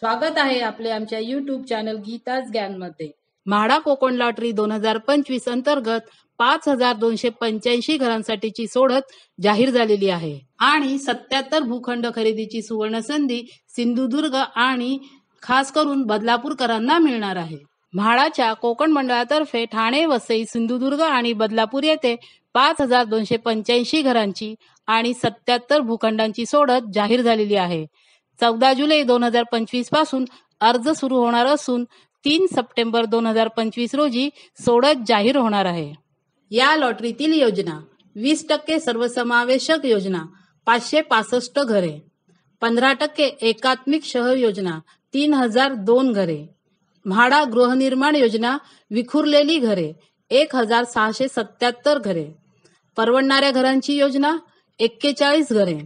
स्वागत आहे आपले आमच्या YouTube चॅनल गीताच ज्ञान मध्ये। म्हाडा कोकण लॉटरी 2025 अंतर्गत 5285 घरांसाठीची सोडत जाहीर झालेली आहे आणि 77 भूखंड खरेदीची सुवर्ण संधी सिंधुदुर्ग आणि खास करून बदलापूरकरांना मिळणार आहे। म्हाडाच्या कोकण मंडळातर्फे ठाणे, वसई, सिंधुदुर्ग आणि बदलापूर येथे 5285 घरांची आणि 77 भूखंडांची सोडत जाहीर झालेली आहे। 14 जुलै 2025 पासून अर्ज सुरू होणार असून 3 सप्टेंबर 2025 रोजी सोडत जाहीर होणार आहे। या लॉटरीतील योजना 20% सर्वसमावेशक योजना 565 घरे, 15% एकात्मिक शहर योजना 3002 घरे, म्हाडा गृहनिर्माण योजना विखुरलेली घरे 1677 घरे, परवडणाऱ्या घरांची योजना 41 घरे,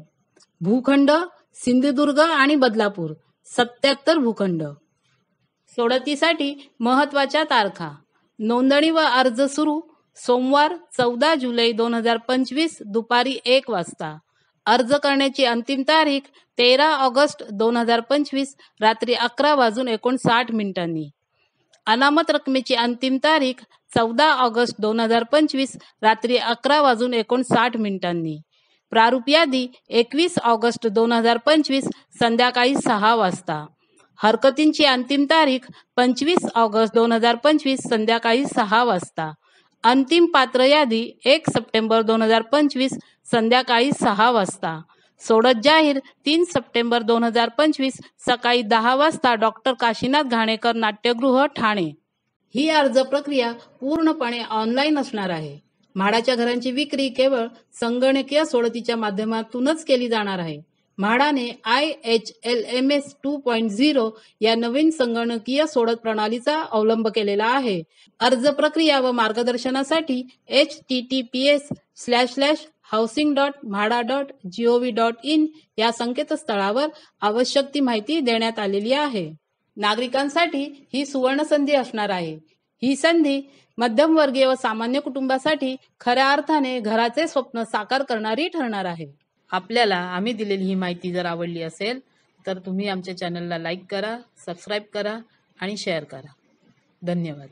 भूखंड सिंधुदुर्ग आणि बदलापूर 77 भूखंड। सोडतीसाठी महत्त्वाच्या तारखा। नोंदणी व अर्ज सुरू सोमवार 14 जुलै 2025 दुपारी 1 वाजता। अर्ज करण्याची अंतिम तारीख 13 ऑगस्ट 2025 रात्री 11:59 अनामत रकमेची अंतिम तारीख 14 ऑगस्ट 2025 रात्री 11:59 प्रारूप यादी 21 ऑगस्ट 2025 संध्याकाळी 6 वाजता। हरकतींची अंतिम तारीख 25 ऑगस्ट 2025 संध्याकाळी 6 वाजता। अंतिम पात्र यादी 1 सप्टेंबर 2025 संध्याकाळी 6 वाजता। सोडत जाहीर 3 सप्टेंबर 2025 सकाळी 10 वाजता डॉक्टर काशीनाथ घाणेकर नाट्यगृह ठाणे। ही अर्ज प्रक्रिया पूर्णपणे ऑनलाईन असणार आहे। म्हाडाच्या घरांची विक्री केवळ संगणकीय सोडतीच्या माध्यमातूनच केली जाणार आहे। म्हाडाने IHLMS 2.0 या नवीन संगणकीय सोडत प्रणालीचा अवलंब केलेला आहे। अर्ज प्रक्रिया व मार्गदर्शनासाठी https://housing.mhada.gov.in या संकेतस्थळावर आवश्यक ती माहिती देण्यात आलेली आहे। नागरिकांसाठी ही सुवर्ण संधी असणार आहे। ही संधी मध्यमवर्गीय व सामान्य कुटुंबासाठी खऱ्या अर्थाने घराचे स्वप्न साकार करणारी ठरणार आहे। आपल्याला आम्ही दिलेली ही माहिती जर आवडली असेल तर तुम्ही आमच्या चॅनलला लाईक करा, सबस्क्राईब करा आणि शेअर करा। धन्यवाद।